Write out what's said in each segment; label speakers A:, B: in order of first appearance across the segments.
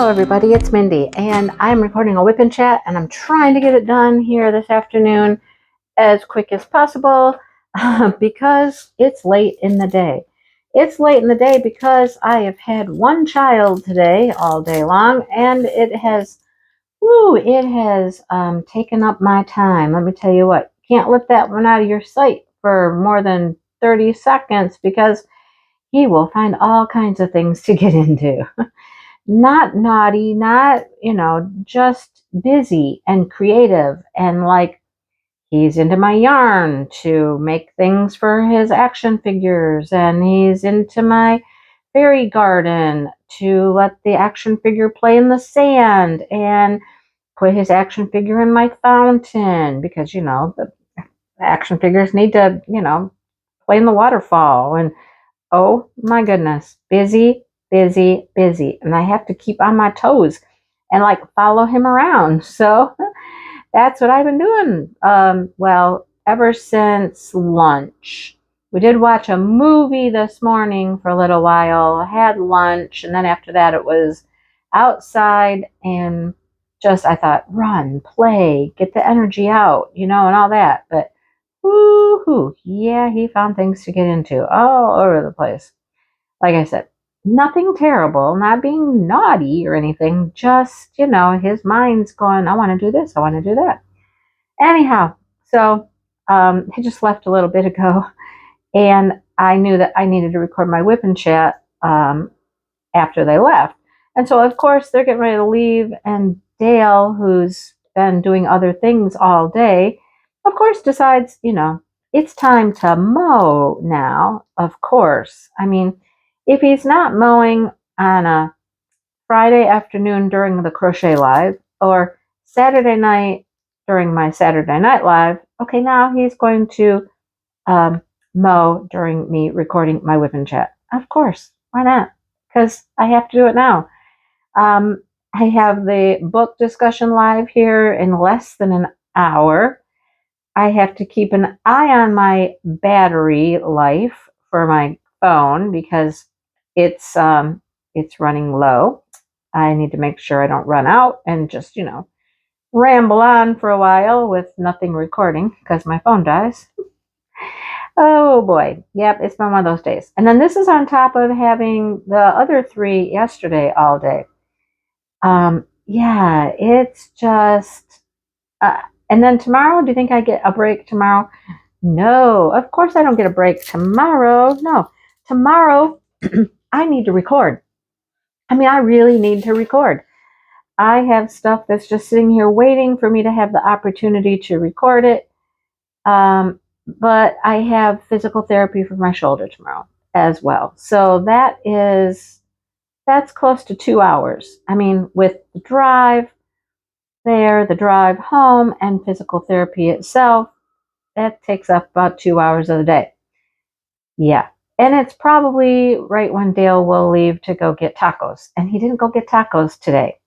A: Hello everybody, it's Mindy, and I'm recording a WIP and chat, and I'm trying to get it done here this afternoon as quick as possible because it's late in the day. It's late in the day because I have had one child today all day long, and it has taken up my time. Let me tell you what, can't let that one out of your sight for more than 30 seconds because he will find all kinds of things to get into. Not naughty, not, just busy and creative. And like, he's into my yarn to make things for his action figures. And he's into my fairy garden to let the action figure play in the sand and put his action figure in my fountain because, the action figures need to, play in the waterfall. And oh my goodness, busy, busy, busy. And I have to keep on my toes and like follow him around. So that's what I've been doing. Well, ever since lunch. We did watch a movie this morning for a little while, had lunch, and then after that it was outside and just, I thought, run, play, get the energy out, and all that. But woohoo, yeah, he found things to get into all over the place. Like I said, nothing terrible, not being naughty or anything, just, his mind's going, I want to do this, I want to do that. Anyhow, so he just left a little bit ago, and I knew that I needed to record my WIP and chat after they left. And so, of course, they're getting ready to leave, and Dale, who's been doing other things all day, of course, decides, it's time to mow now, of course. I mean, if he's not mowing on a Friday afternoon during the crochet live or Saturday night during my Saturday night live, okay, now he's going to mow during me recording my WIP and chat. Of course, why not? Because I have to do it now. I have the book discussion live here in less than an hour. I have to keep an eye on my battery life for my phone because it's running low. I need to make sure I don't run out and just, ramble on for a while with nothing recording because my phone dies. Oh boy. Yep, it's been one of those days. And then this is on top of having the other 3 yesterday all day. Yeah, it's just... and then tomorrow, do you think I get a break tomorrow? No, of course I don't get a break tomorrow. No, tomorrow I need to record. I mean, I really need to record. I have stuff that's just sitting here waiting for me to have the opportunity to record it. But I have physical therapy for my shoulder tomorrow as well. So that's close to 2 hours. I mean, with the drive there, the drive home, and physical therapy itself, that takes up about 2 hours of the day. Yeah. And it's probably right when Dale will leave to go get tacos. And he didn't go get tacos today.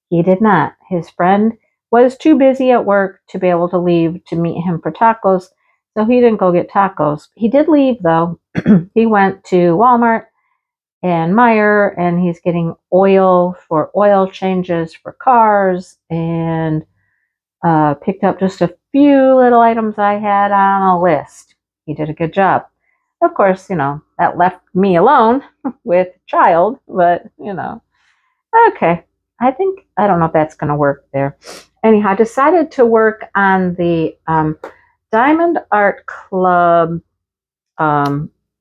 A: He did not. His friend was too busy at work to be able to leave to meet him for tacos. So he didn't go get tacos. He did leave, though. He went to Walmart and Meijer, and he's getting oil for oil changes for cars, and picked up just a few little items I had on a list. He did a good job. Of course, that left me alone with child, but, okay. I don't know if that's going to work there. Anyhow, I decided to work on the Diamond Art Club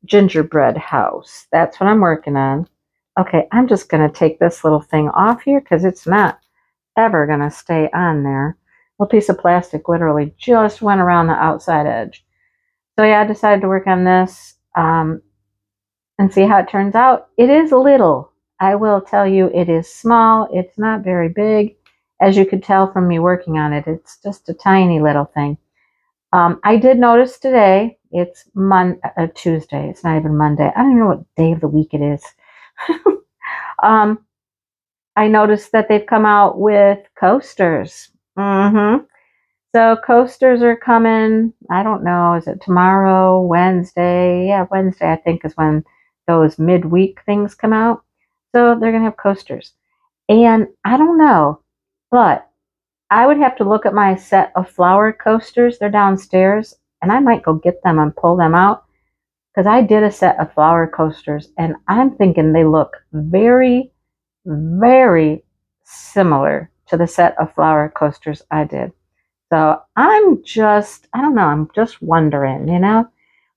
A: gingerbread house. That's what I'm working on. Okay, I'm just going to take this little thing off here because it's not ever going to stay on there. A little piece of plastic literally just went around the outside edge. So yeah, I decided to work on this and see how it turns out. It is little. I will tell you, it is small. It's not very big. As you could tell from me working on it, it's just a tiny little thing. I did notice today, it's Tuesday. It's not even Monday. I don't even know what day of the week it is. I noticed that they've come out with coasters. So coasters are coming. I don't know. Is it tomorrow, Wednesday? Yeah, Wednesday, I think, is when those midweek things come out. So they're going to have coasters. And I don't know, but I would have to look at my set of flower coasters. They're downstairs, and I might go get them and pull them out because I did a set of flower coasters, and I'm thinking they look very, very similar to the set of flower coasters I did. So I don't know, I'm just wondering,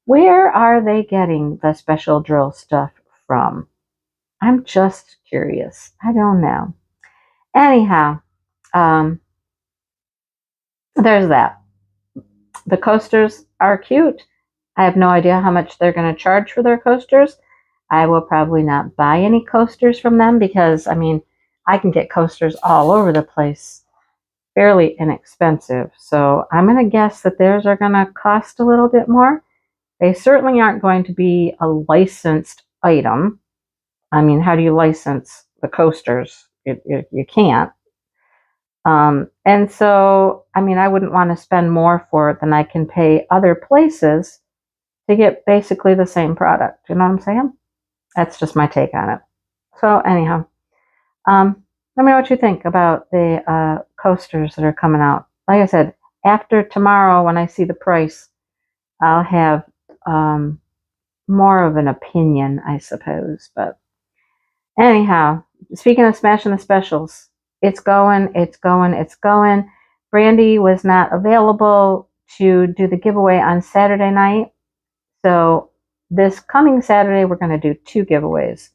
A: where are they getting the special drill stuff from? I'm just curious. I don't know. Anyhow, um, there's that. The coasters are cute. I have no idea how much they're going to charge for their coasters. I will probably not buy any coasters from them because, I mean, I can get coasters all over the place fairly inexpensive. So I'm going to guess that theirs are going to cost a little bit more. They certainly aren't going to be a licensed item. I mean, how do you license the coasters? You can't. And so, I mean, I wouldn't want to spend more for it than I can pay other places to get basically the same product. You know what I'm saying? That's just my take on it. So anyhow, let me know what you think about the coasters that are coming out. Like I said, after tomorrow, when I see the price, I'll have more of an opinion, I suppose. But anyhow, speaking of smashing the specials, it's going, it's going, it's going. Brandy was not available to do the giveaway on Saturday night. So this coming Saturday, we're going to do 2 giveaways.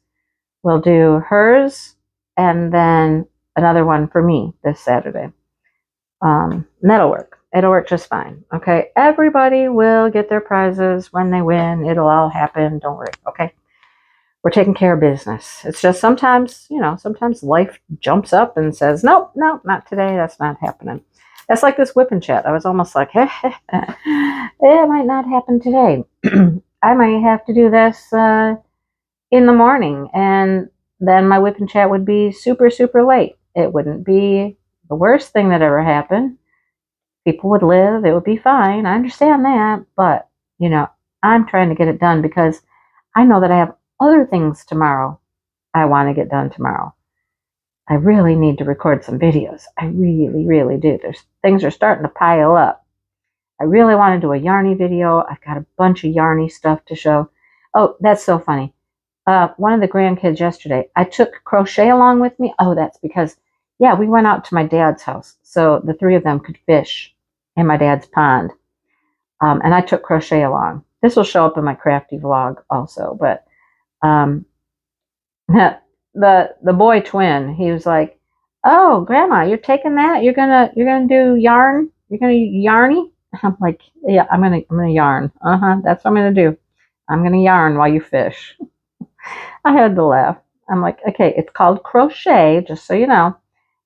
A: We'll do hers and then another one for me this Saturday. And that'll work. It'll work just fine. Okay. Everybody will get their prizes when they win. It'll all happen. Don't worry. Okay. We're taking care of business. It's just sometimes, sometimes life jumps up and says, nope, not today. That's not happening. That's like this whip and chat. I was almost like, it might not happen today. I might have to do this in the morning, and then my whip and chat would be super, super late. It wouldn't be the worst thing that ever happened. People would live. It would be fine. I understand that, but, I'm trying to get it done because I know that I have other things tomorrow I want to get done tomorrow. I really need to record some videos. I really, really do. Things are starting to pile up. I really want to do a yarny video. I've got a bunch of yarny stuff to show. Oh, that's so funny. One of the grandkids yesterday, I took Crochet along with me. Oh, that's because, we went out to my dad's house. So the 3 of them could fish in my dad's pond. And I took Crochet along. This will show up in my crafty vlog also. But the boy twin, he was like, "Oh, Grandma, you're taking that? You're gonna do yarn? You're gonna yarny?" I'm like, "Yeah, I'm gonna yarn. That's what I'm gonna do. I'm gonna yarn while you fish." I had to laugh. I'm like, "Okay, it's called crochet, just so you know."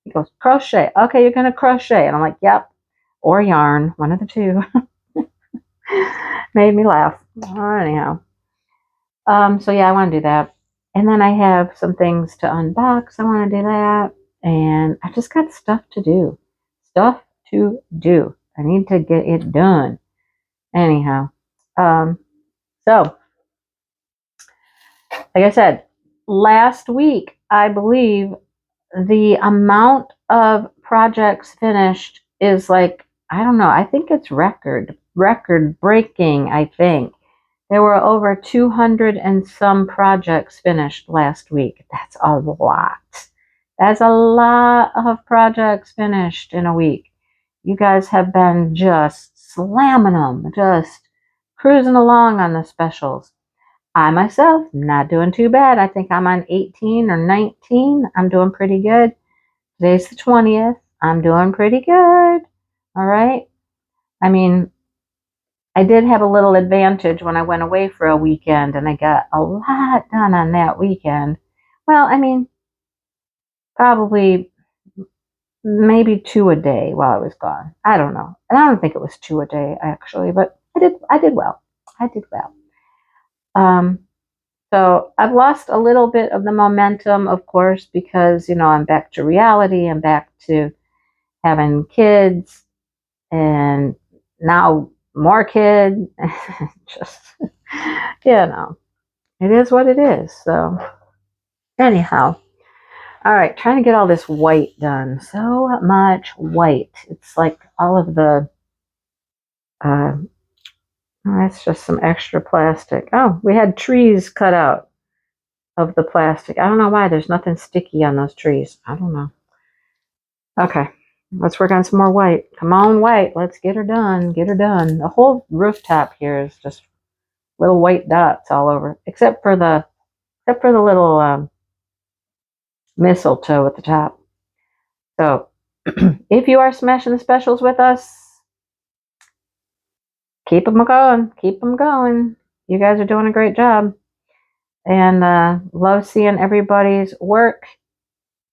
A: He goes, "Crochet. Okay, you're gonna crochet." And I'm like, "Yep." Or yarn, one of the two. Made me laugh. Anyhow. So I want to do that. And then I have some things to unbox. I want to do that. And I just got stuff to do. Stuff to do. I need to get it done. Anyhow. So, like I said, last week, I believe the amount of projects finished is like, I don't know, I think it's record breaking, I think. There were over 200 and some projects finished last week. That's a lot. That's a lot of projects finished in a week. You guys have been just slamming them, just cruising along on the specials. I myself, not doing too bad. I think I'm on 18 or 19. I'm doing pretty good. Today's the 20th. I'm doing pretty good. All right. I mean, I did have a little advantage when I went away for a weekend, and I got a lot done on that weekend. Well, I mean, probably maybe 2 a day while I was gone. I don't know. And I don't think it was 2 a day actually, but I did well. I did well. So I've lost a little bit of the momentum, of course, because, I'm back to reality. I'm back to having kids and now more kids. Just, it is what it is. So anyhow, All right, trying to get all this white done. So much white. It's like all of the, that's just some extra plastic. Oh, we had trees cut out of the plastic. I don't know why. There's nothing sticky on those trees. I don't know. Okay, let's work on some more white. Come on, white. Let's get her done. Get her done. The whole rooftop here is just little white dots all over, except for the little mistletoe at the top. So, if you are smashing the specials with us, keep them going. Keep them going. You guys are doing a great job, and love seeing everybody's work.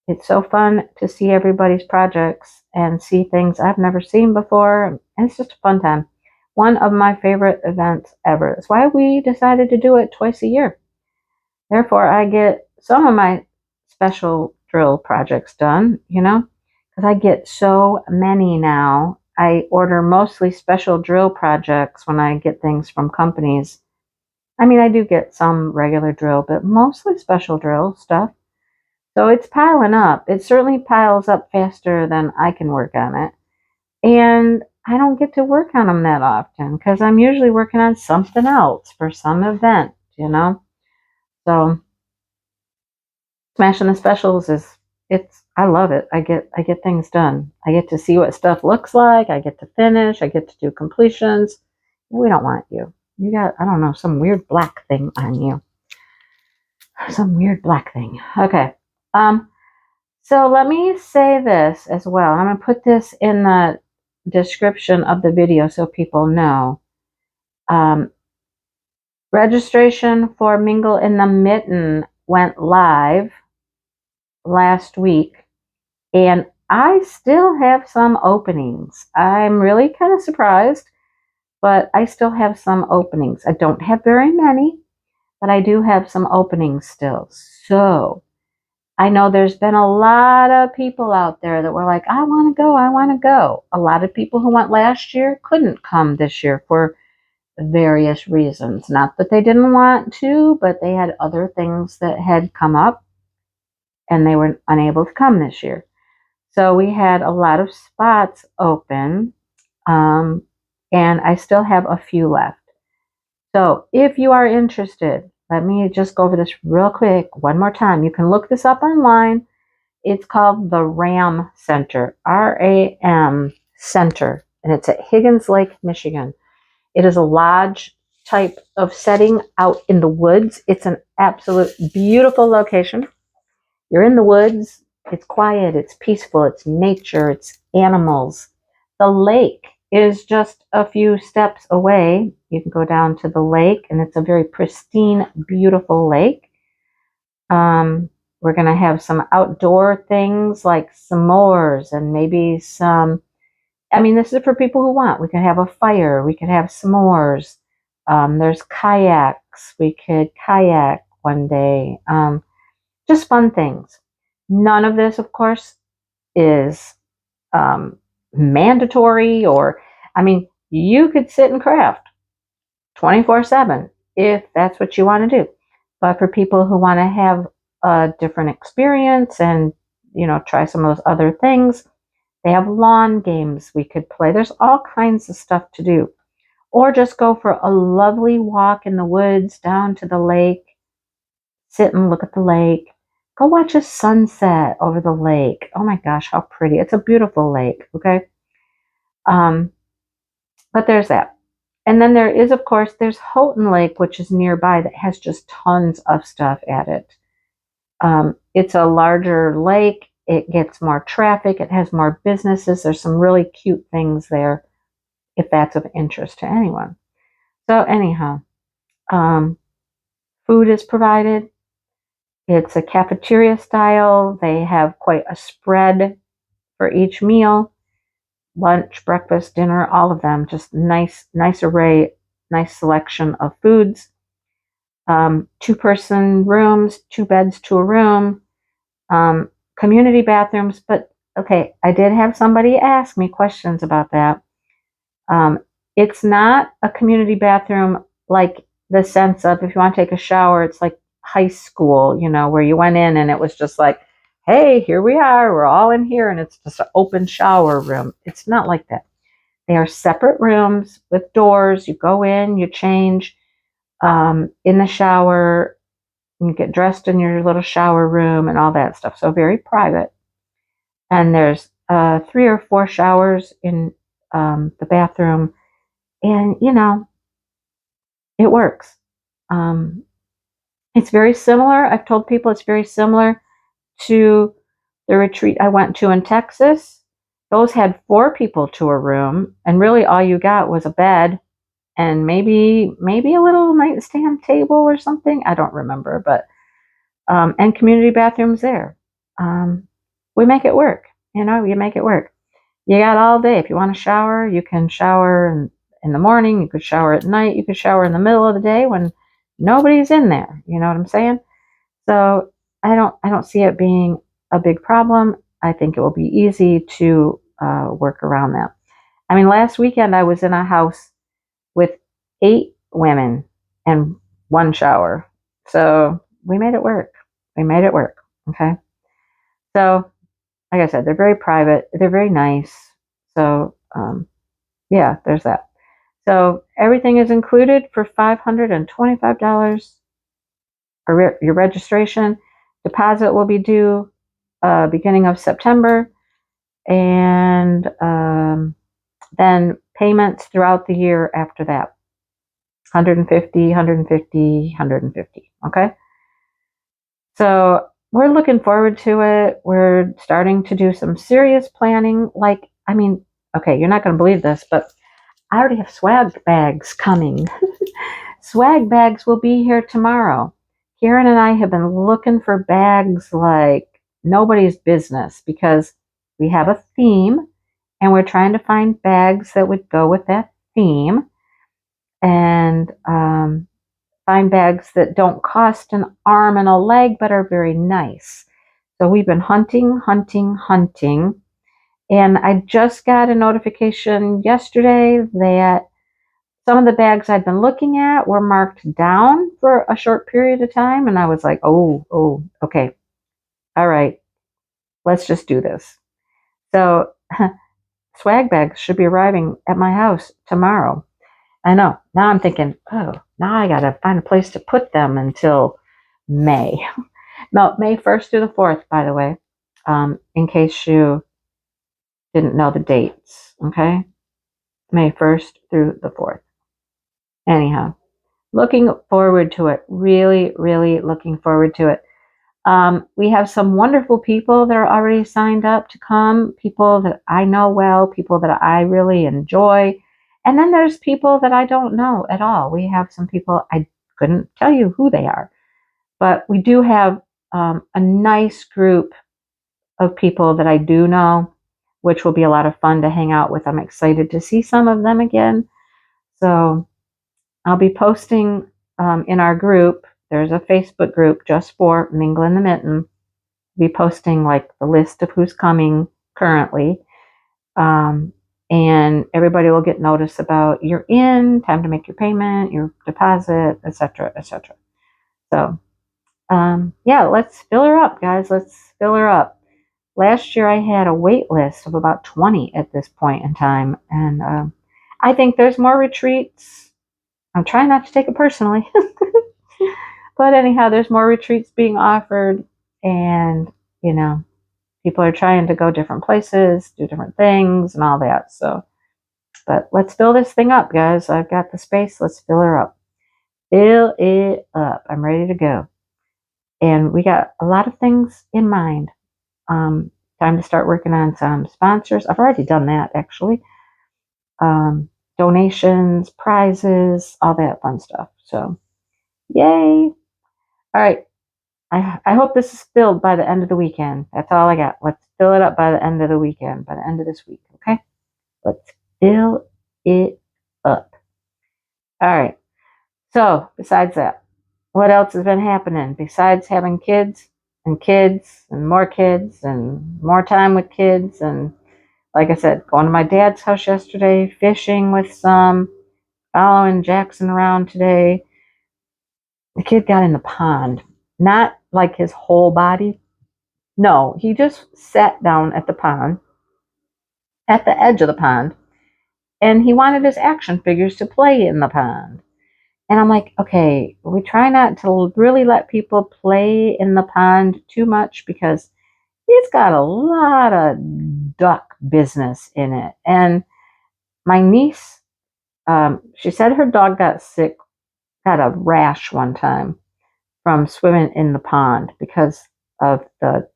A: It's so fun to see everybody's projects and see things I've never seen before. And it's just a fun time. One of my favorite events ever. That's why we decided to do it twice a year. Therefore, I get some of my special drill projects done, because I get so many now. I order mostly special drill projects when I get things from companies. I mean, I do get some regular drill, but mostly special drill stuff. So it's piling up. It certainly piles up faster than I can work on it. And I don't get to work on them that often because I'm usually working on something else for some event, So smashing the specials I love it. I get things done. I get to see what stuff looks like. I get to finish. I get to do completions. We don't want you. You got, I don't know, some weird black thing on you. Some weird black thing. Okay. So let me say this as well. I'm going to put this in the description of the video so people know. Registration for Mingle in the Mitten went live last week, and I still have some openings. I'm really kind of surprised, but I still have some openings. I don't have very many, but I do have some openings still. So I know there's been a lot of people out there that were like, I want to go, I want to go. A lot of people who went last year couldn't come this year for various reasons. Not that they didn't want to, but they had other things that had come up and they were unable to come this year. So we had a lot of spots open, and I still have a few left. So if you are interested, let me just go over this real quick one more time. You can look this up online. It's called the RAM Center, RAM Center, and it's at Higgins Lake, Michigan. It is a lodge type of setting out in the woods. It's an absolute beautiful location. You're in the woods. It's quiet. It's peaceful. It's nature. It's animals. The lake is just a few steps away. You can go down to the lake, and it's a very pristine, beautiful lake. We're going to have some outdoor things like s'mores and maybe some, this is for people who want. We could have a fire. We could have s'mores. There's kayaks. We could kayak one day. Just fun things. None of this, of course, is mandatory you could sit and craft 24/7 if that's what you want to do. But for people who want to have a different experience and, try some of those other things, they have lawn games we could play. There's all kinds of stuff to do. Or just go for a lovely walk in the woods down to the lake, sit and look at the lake. Go watch a sunset over the lake. Oh my gosh, how pretty. It's a beautiful lake, okay? But there's that. And then there is, of course, there's Houghton Lake, which is nearby, that has just tons of stuff at it. It's a larger lake. It gets more traffic. It has more businesses. There's some really cute things there, if that's of interest to anyone. So anyhow, food is provided. It's a cafeteria style. They have quite a spread for each meal. Lunch, breakfast, dinner, all of them. Just nice array, nice selection of foods. 2-person rooms, 2 beds to a room. Community bathrooms. But okay, I did have somebody ask me questions about that. It's not a community bathroom like the sense of if you want to take a shower, it's like high school, where you went in and it was just like hey, here we are, we're all in here, and it's just an open shower room. It's not like that. They are separate rooms with doors. You go in, you change in the shower, you get dressed in your little shower room and all that stuff. So very private. And there's 3 or 4 showers in the bathroom, and it works. Um, it's very similar. I've told people it's very similar to the retreat I went to in Texas. Those had 4 people to a room, and really all you got was a bed and maybe a little nightstand table or something. I don't remember, but and community bathrooms there. We make it work. You make it work. You got all day. If you want to shower, you can shower in the morning. You could shower at night. You could shower in the middle of the day when nobody's in there. You know what I'm saying? So I don't see it being a big problem. I think it will be easy to work around that. I mean, last weekend I was in a house with 8 women and 1 shower. So we made it work. We made it work. Okay. So, like I said, they're very private. They're very nice. So, yeah, there's that. So everything is included for $525 for your registration. Deposit will be due beginning of September, and then payments throughout the year after that. 150, 150, 150. Okay. So we're looking forward to it. We're starting to do some serious planning. Okay, you're not going to believe this, but I already have swag bags coming. Swag bags will be here tomorrow. Karen and I have been looking for bags like nobody's business because we have a theme and we're trying to find bags that would go with that theme, and find bags that don't cost an arm and a leg but are very nice. So we've been hunting, and I just got a notification yesterday that some of the bags I'd been looking at were marked down for a short period of time, and I was like, oh, okay, all right, let's just do this. So swag bags should be arriving at my house tomorrow. I know. Now I'm thinking, oh, now I got to find a place to put them until May. No, May 1st through the 4th, by the way, in case you didn't know the dates. Okay. May 1st through the 4th. Anyhow, looking forward to it. Really, really looking forward to it. We have some wonderful people that are already signed up to come, people that I know well, people that I really enjoy. And then there's people that I don't know at all. We have some people I couldn't tell you who they are, but we do have a nice group of people that I do know, which will be a lot of fun to hang out with. I'm excited to see some of them again. So I'll be posting in our group. There's a Facebook group just for Mingle in the Mitten. I'll be posting like the list of who's coming currently. And everybody will get notice about you're in, time to make your payment, your deposit, etc., etc. So, yeah, let's fill her up, guys. Let's fill her up. Last year I had a wait list of about 20 at this point in time, and I think there's more retreats. I'm trying not to take it personally. But anyhow, there's more retreats being offered, and people are trying to go different places, do different things, and all that. So, but let's fill this thing up, guys. I've got the space. Let's fill her up. Fill it up. I'm ready to go. And we got a lot of things in mind. Time to start working on some sponsors. I've already done that, actually. Donations, prizes, all that fun stuff. So, yay. All right. I hope this is filled by the end of the weekend. That's all I got. Let's fill it up by the end of the weekend, by the end of this week. Okay? Let's fill it up. All right. So, besides that, what else has been happening besides having kids and more kids and more time with kids? And like I said, going to my dad's house yesterday, fishing with some, following Jackson around today. The kid got in the pond. Not like his whole body, No, he just sat down at the pond, at the edge of the pond, and he wanted his action figures to play in the pond. And I'm like, okay, we try not to really let people play in the pond too much because it's got a lot of duck business in it. And my niece, she said her dog got sick, got a rash one time from swimming in the pond because of the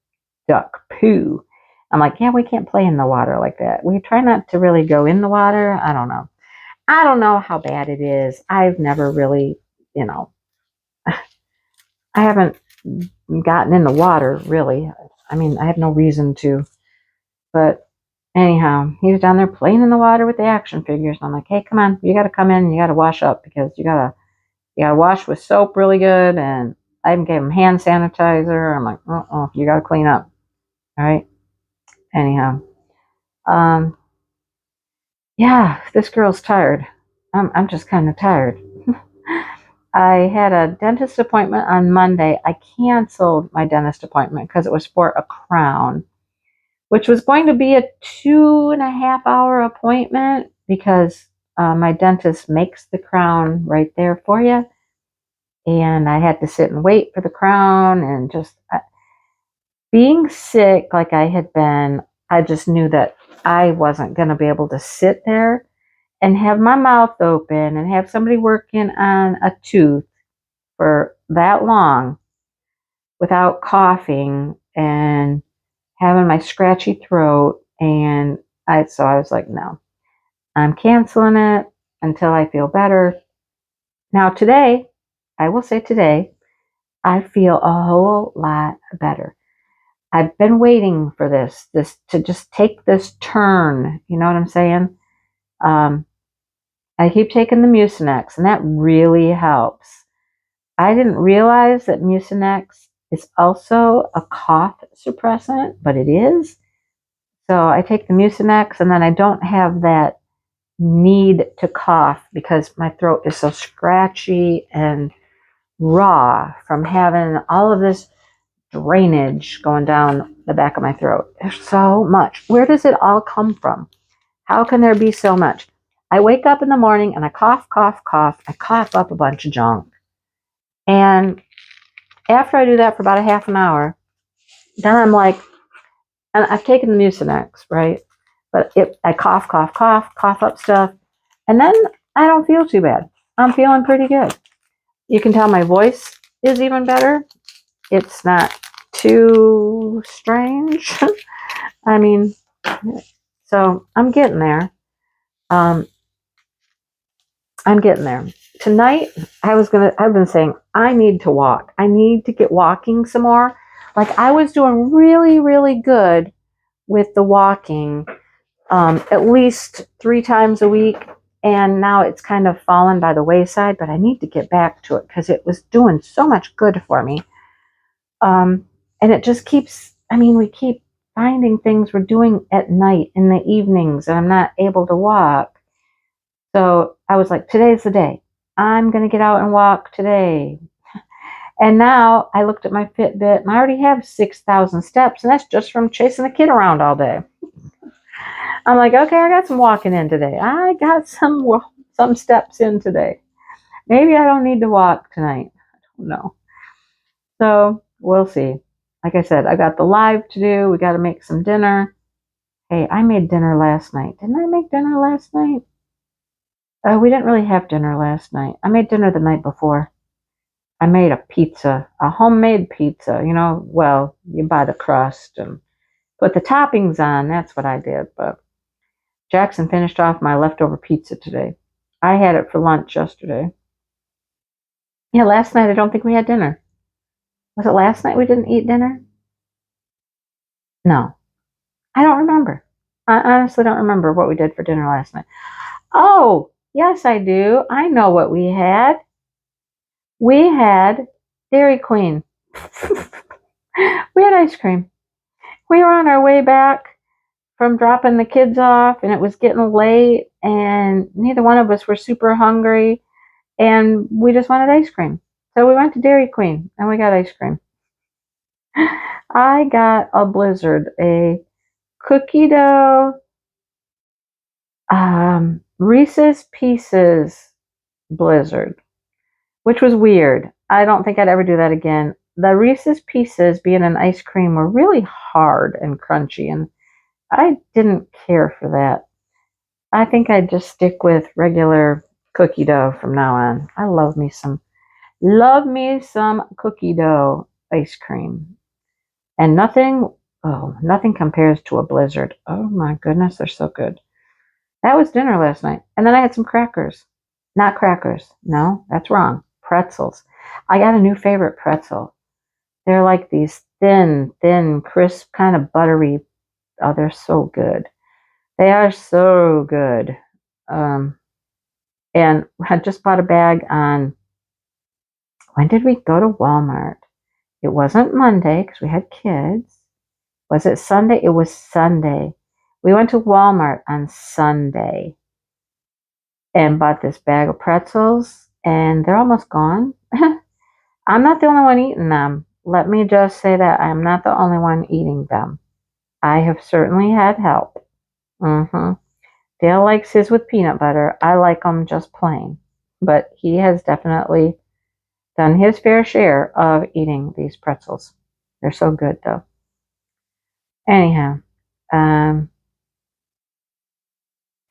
A: duck poo. I'm like, yeah, we can't play in the water like that. We try not to really go in the water. I don't know. I don't know how bad it is. I've never really, you know, I haven't gotten in the water really. I mean, I have no reason to. But anyhow, he was down there playing in the water with the action figures. And I'm like, hey, come on, you got to come in and you got to wash up because you gotta wash with soap really good. And I even gave him hand sanitizer. I'm like, you got to clean up. All right. Anyhow, um, yeah, this girl's tired. I'm just kind of tired. I had a dentist appointment on Monday. I canceled my dentist appointment because it was for a crown, which was going to be a 2.5 hour appointment because my dentist makes the crown right there for you. And I had to sit and wait for the crown and just being sick like I had been, I just knew that I wasn't going to be able to sit there and have my mouth open and have somebody working on a tooth for that long without coughing and having my scratchy throat. And so I was like, no, I'm canceling it until I feel better. Now today, I will say today, I feel a whole lot better. I've been waiting for this to just take this turn. You know what I'm saying? Um, I keep taking the Mucinex, and that really helps. I didn't realize that Mucinex is also a cough suppressant, but it is. So I take the Mucinex, and then I don't have that need to cough because my throat is so scratchy and raw from having all of this drainage going down the back of my throat. There's so much. Where does it all come from? How can there be so much? I wake up in the morning and I cough, cough, cough. I cough up a bunch of junk. And after I do that for about a half an hour, then I'm like, and I've taken the Mucinex, right? But I cough, cough, cough, cough up stuff. And then I don't feel too bad. I'm feeling pretty good. You can tell my voice is even better. It's not too strange. I mean, so I'm getting there. I'm getting there. Tonight, I've been saying, I need to walk. I need to get walking some more. Like I was doing really, really good with the walking, at least 3 times a week. And now it's kind of fallen by the wayside, but I need to get back to it because it was doing so much good for me. And it just keeps, I mean, we keep finding things we're doing at night in the evenings and I'm not able to walk. So I was like, today's the day. I'm going to get out and walk today. And now I looked at my Fitbit and I already have 6,000 steps and that's just from chasing a kid around all day. I'm like, okay, I got some walking in today. I got some steps in today. Maybe I don't need to walk tonight. I don't know. So we'll see. Like I said, I got the live to do. We got to make some dinner. Hey, I made dinner last night. Didn't I make dinner last night? We didn't really have dinner last night. I made dinner the night before. I made a pizza, a homemade pizza. You know, well, you buy the crust and put the toppings on. That's what I did. But Jackson finished off my leftover pizza today. I had it for lunch yesterday. Yeah, last night I don't think we had dinner. Was it last night we didn't eat dinner? No. I don't remember. I honestly don't remember what we did for dinner last night. Oh, yes, I do. I know what we had. We had Dairy Queen. We had ice cream. We were on our way back from dropping the kids off, and it was getting late, and neither one of us were super hungry, and we just wanted ice cream. So we went to Dairy Queen, and we got ice cream. I got a blizzard, a cookie dough, Reese's Pieces blizzard, which was weird. I don't think I'd ever do that again. The Reese's Pieces, being an ice cream, were really hard and crunchy, and I didn't care for that. I think I'd just stick with regular cookie dough from now on. I love me some cookie dough ice cream. And nothing compares to a blizzard. Oh my goodness, they're so good. That was dinner last night. And then I had some crackers. Not crackers. No, that's wrong. Pretzels. I got a new favorite pretzel. They're like these thin, crisp, kind of buttery. Oh, they're so good. They are so good. And I just bought a bag on, when did we go to Walmart? It wasn't Monday because we had kids. Was it Sunday? It was Sunday. We went to Walmart on Sunday and bought this bag of pretzels, and they're almost gone. I'm not the only one eating them. Let me just say that I'm not the only one eating them. I have certainly had help. Dale likes his with peanut butter. I like them just plain. But he has definitely done his fair share of eating these pretzels. They're so good, though. Anyhow,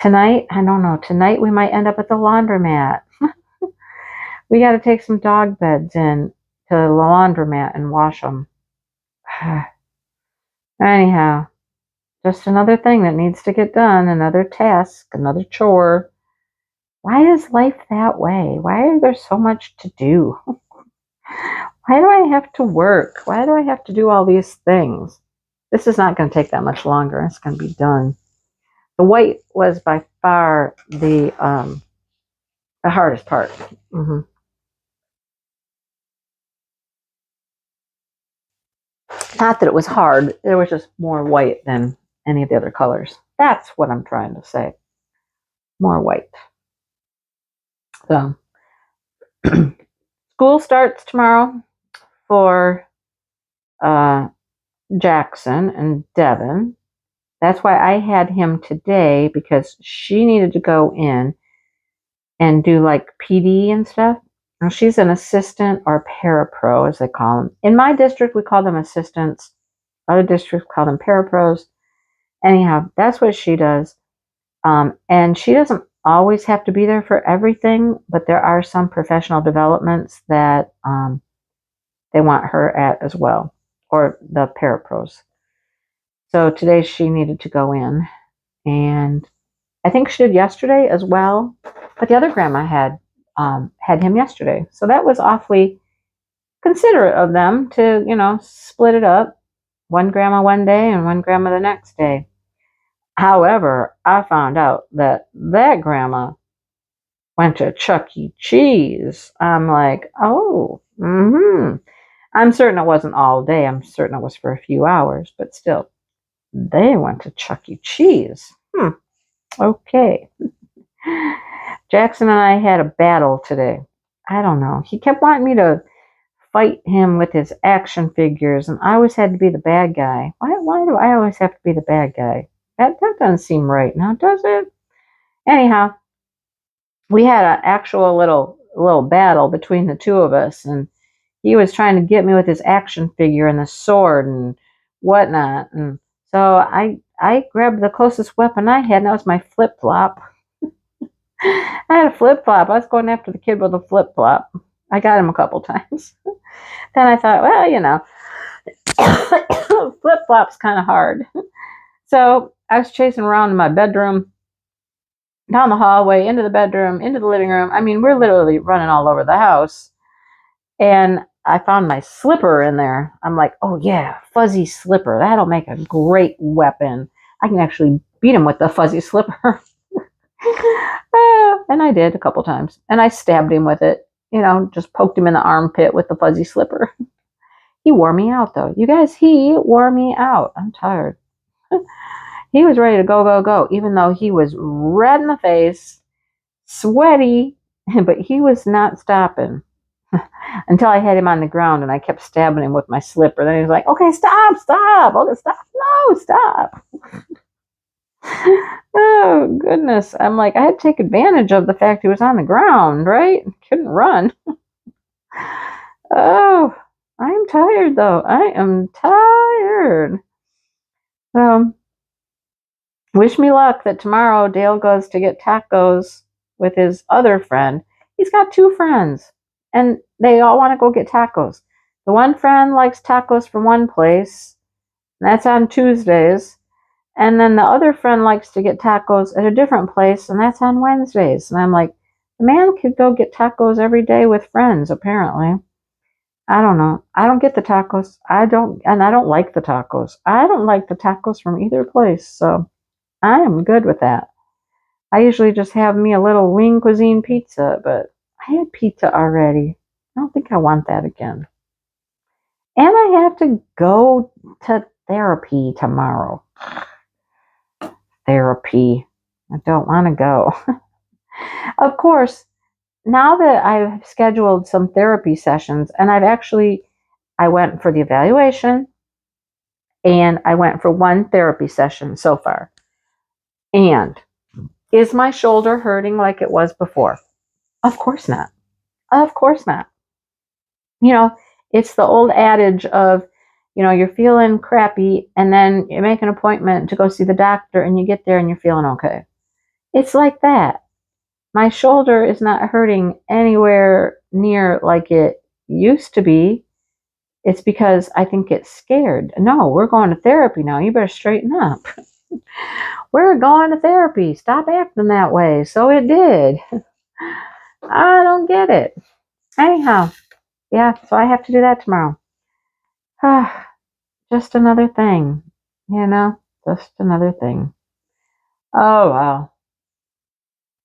A: tonight, I don't know, tonight we might end up at the laundromat. We got to take some dog beds in to the laundromat and wash them. Anyhow, just another thing that needs to get done, another task, another chore. Why is life that way? Why is there so much to do? Why do I have to work? Why do I have to do all these things? This is not going to take that much longer. It's going to be done. The white was by far the hardest part. Not that it was hard. There was just more white than any of the other colors. That's what I'm trying to say. More white. So, school starts tomorrow for Jackson and Devin. That's why I had him today, because she needed to go in and do like PD and stuff. Now, she's an assistant or parapro, as they call them. In my district, we call them assistants. Other districts call them parapros. Anyhow, that's what she does. And she doesn't always have to be there for everything, but there are some professional developments that they want her at as well, or the parapros. So today she needed to go in, and I think she did yesterday as well. But the other grandma had him yesterday, so that was awfully considerate of them to split it up. One grandma one day and one grandma the next day. However, I found out that grandma went to Chuck E. Cheese. I'm like, oh, I'm certain it wasn't all day. I'm certain it was for a few hours, but still, they went to Chuck E. Cheese. Okay. Jackson and I had a battle today. I don't know. He kept wanting me to fight him with his action figures, and I always had to be the bad guy. Why do I always have to be the bad guy? That doesn't seem right now, does it? Anyhow, we had an actual little battle between the two of us, and he was trying to get me with his action figure and the sword and whatnot. And so I grabbed the closest weapon I had, and that was my flip-flop. I had a flip-flop. I was going after the kid with a flip-flop. I got him a couple times. Then I thought, well, flip-flop's kind of hard. So I was chasing around in my bedroom, down the hallway, into the bedroom, into the living room. I mean, we're literally running all over the house. And I found my slipper in there. I'm like, oh yeah, fuzzy slipper. That'll make a great weapon. I can actually beat him with the fuzzy slipper. And I did a couple times. And I stabbed him with it. Just poked him in the armpit with the fuzzy slipper. He wore me out, though. You guys, he wore me out. I'm tired. He was ready to go, even though he was red in the face, sweaty, but he was not stopping. until I had him on the ground and I kept stabbing him with my slipper. Then he was like, okay, stop, stop. Okay, stop. No, stop. Oh, goodness. I'm like, I had to take advantage of the fact he was on the ground, right? Couldn't run. Oh, I'm tired, though. I am tired. Wish me luck that tomorrow Dale goes to get tacos with his other friend. He's got two friends, and they all want to go get tacos. The one friend likes tacos from one place, and that's on Tuesdays. And then the other friend likes to get tacos at a different place, and that's on Wednesdays. And I'm like, the man could go get tacos every day with friends, apparently. I don't know. I don't get the tacos. I don't like the tacos. I don't like the tacos from either place, so I am good with that. I usually just have me a little Lean Cuisine pizza, but I had pizza already. I don't think I want that again. And I have to go to therapy tomorrow. Therapy. I don't want to go. Of course, now that I've scheduled some therapy sessions, and I went for the evaluation, and I went for one therapy session so far. And is my shoulder hurting like it was before? Of course not. Of course not. You know, it's the old adage of, you're feeling crappy and then you make an appointment to go see the doctor and you get there and you're feeling okay. It's like that. My shoulder is not hurting anywhere near like it used to be. It's because I think it's scared. No, we're going to therapy now. You better straighten up. We're going to therapy. Stop acting that way. So it did. I don't get it. Anyhow, yeah, so I have to do that tomorrow. Just another thing, just another thing. Oh, well.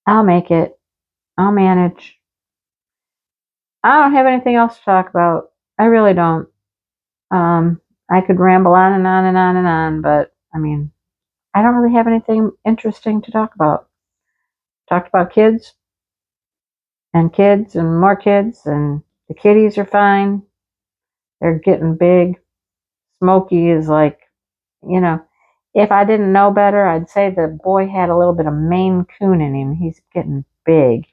A: I'll make it. I'll manage. I don't have anything else to talk about. I really don't. I could ramble on and on and on and on, but I mean, I don't really have anything interesting to talk about. Talked about kids and more kids, and the kitties are fine. They're getting big. Smokey is like, if I didn't know better, I'd say the boy had a little bit of Maine Coon in him. He's getting big.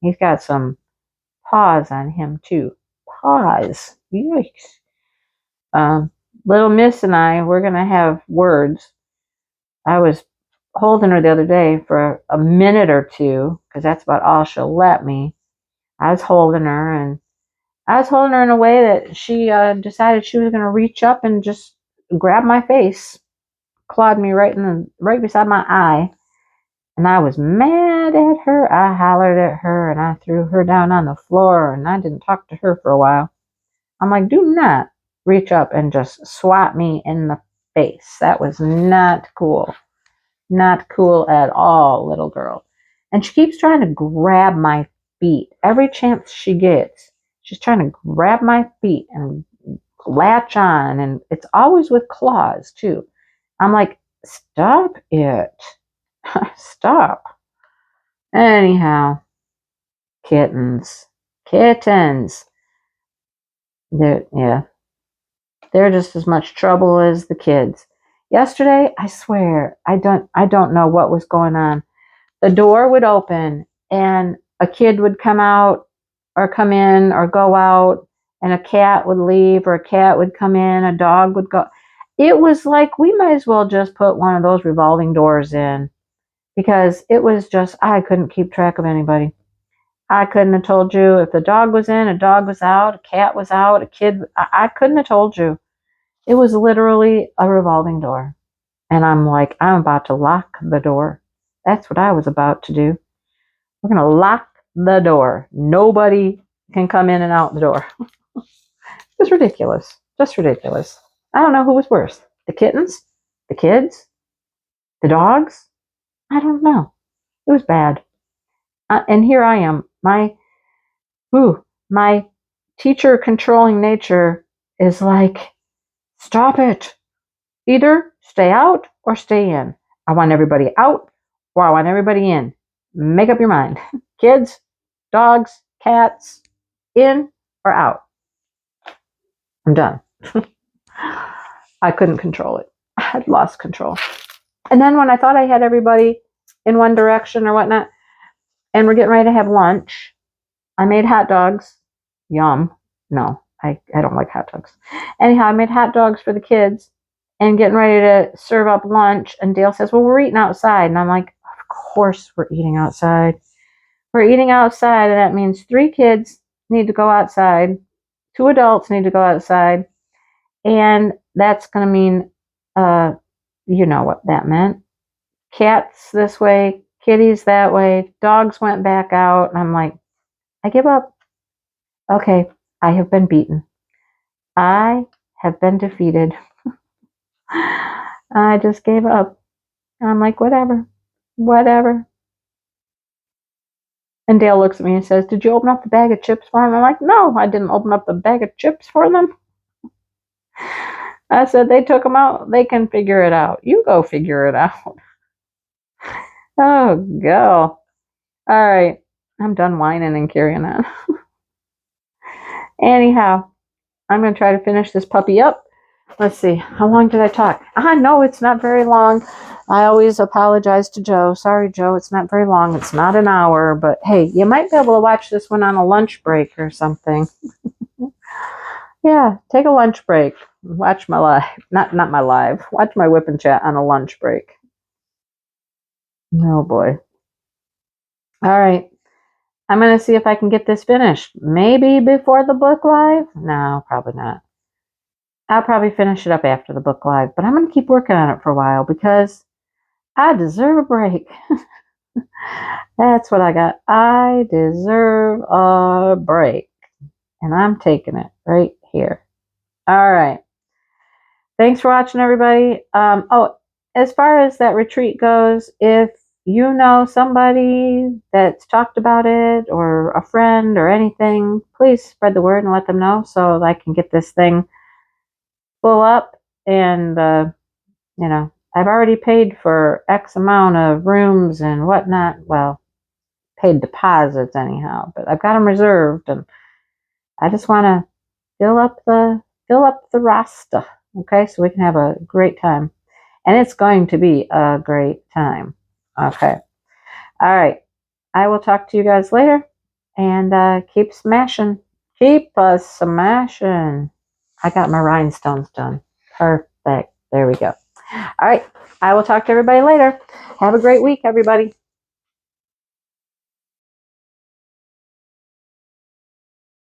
A: He's got some paws on him, too. Paws. Yikes. Little Miss and I, we're going to have words. I was holding her the other day for a minute or two, because that's about all she'll let me. I was holding her in a way that she decided she was going to reach up and just grab my face, clawed me right beside my eye, and I was mad at her. I hollered at her, and I threw her down on the floor, and I didn't talk to her for a while. I'm like, do not reach up and just swat me in the face. That was not cool. Not cool at all, little girl. And she keeps trying to grab my feet. Every chance she gets, she's trying to grab my feet and latch on. And it's always with claws, too. I'm like, stop it. Stop. Anyhow, kittens. They're just as much trouble as the kids. Yesterday, I swear, I don't know what was going on. The door would open and a kid would come out or come in or go out, and a cat would leave or a cat would come in, a dog would go. It was like we might as well just put one of those revolving doors in, because it was just, I couldn't keep track of anybody. I couldn't have told you if the dog was in, a dog was out, a cat was out, a kid. I couldn't have told you. It was literally a revolving door. And I'm like, I'm about to lock the door. That's what I was about to do. We're going to lock the door. Nobody can come in and out the door. It's ridiculous. Just ridiculous. I don't know who was worse. The kittens? The kids? The dogs? I don't know. It was bad. And here I am. My teacher controlling nature is like, stop it. Either stay out or stay in. I want everybody out or I want everybody in. Make up your mind. Kids, dogs, cats, in or out. I'm done. I couldn't control it. I had lost control. And then when I thought I had everybody in one direction or whatnot, and we're getting ready to have lunch, I made hot dogs. Yum. No, I don't like hot dogs. Anyhow, I made hot dogs for the kids and getting ready to serve up lunch. And Dale says, well, we're eating outside. And I'm like, of course we're eating outside. We're eating outside, and that means 3 kids need to go outside. 2 adults need to go outside. And that's going to mean, you know what that meant. Cats this way, kitties that way, dogs went back out. And I'm like, I give up. Okay, I have been beaten. I have been defeated. I just gave up. I'm like, whatever. And Dale looks at me and says, did you open up the bag of chips for them? I'm like, no, I didn't open up the bag of chips for them. I said, they took them out. They can figure it out. You go figure it out. Oh, girl. All right. I'm done whining and carrying on. Anyhow, I'm going to try to finish this puppy up. Let's see. How long did I talk? No, it's not very long. I always apologize to Joe. Sorry, Joe, it's not very long. It's not an hour. But, hey, you might be able to watch this one on a lunch break or something. Yeah, take a lunch break. Watch my live. Not my live. Watch my whip and chat on a lunch break. Oh, boy. All right. I'm going to see if I can get this finished. Maybe before the book live? No, probably not. I'll probably finish it up after the book live. But I'm going to keep working on it for a while because I deserve a break. That's what I got. I deserve a break. And I'm taking it right here. All right. Thanks for watching, everybody. As far as that retreat goes, if you know somebody that's talked about it or a friend or anything, please spread the word and let them know so I can get this thing full up. And, you know, I've already paid for X amount of rooms and whatnot. Well, paid deposits anyhow, but I've got them reserved, and I just want to fill up the roster. Okay, so we can have a great time. And it's going to be a great time. Okay. All right. I will talk to you guys later. And keep smashing. Keep smashing. I got my rhinestones done. Perfect. There we go. All right. I will talk to everybody later. Have a great week, everybody.